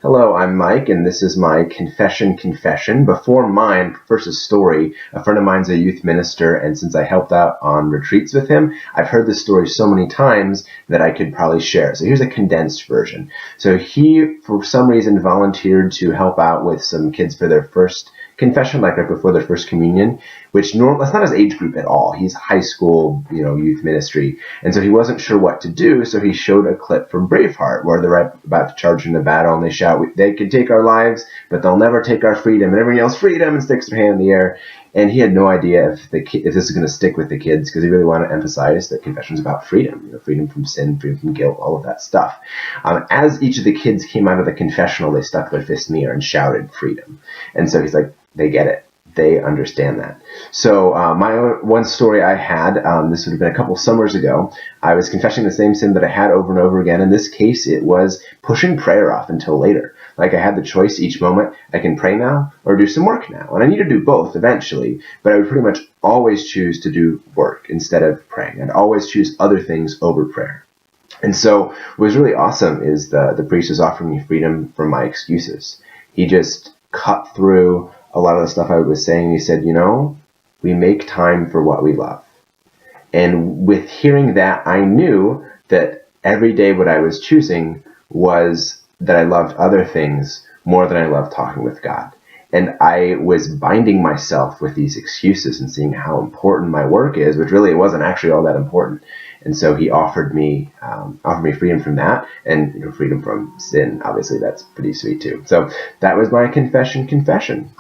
Hello, I'm Mike, and this is my confession. Before mine, first a story. A friend of mine's a youth minister, and since I helped out on retreats with him, I've heard this story so many times that I could probably share. So here's a condensed version. So he, for some reason, volunteered to help out with some kids for their first confession, like right before their first communion, which that's not his age group at all. He's high school, youth ministry. And so he wasn't sure what to do, so he showed a clip from Braveheart where they're about to charge into battle and they shout, "They can take our lives, but they'll never take our freedom." And everyone yells, "Freedom!" and sticks their hand in the air. And he had no idea if this is going to stick with the kids, because he really wanted to emphasize that confession is about freedom, freedom from sin, freedom from guilt, all of that stuff. As each of the kids came out of the confessional, they stuck their fist in the air and shouted freedom. And so he's like, they get it. They understand that. So my one story I had, this would have been a couple summers ago, I was confessing the same sin that I had over and over again. In this case, it was pushing prayer off until later. Like, I had the choice each moment, I can pray now or do some work now. And I need to do both eventually, but I would pretty much always choose to do work instead of praying. I'd always choose other things over prayer. And so what was really awesome is the priest was offering me freedom from my excuses. He just cut through a lot of the stuff I was saying. He said, we make time for what we love. And with hearing that, I knew that every day what I was choosing was that I loved other things more than I loved talking with God. And I was binding myself with these excuses and seeing how important my work is, which really it wasn't actually all that important. And so he offered me freedom from that, and freedom from sin. Obviously, that's pretty sweet too. So that was my confession.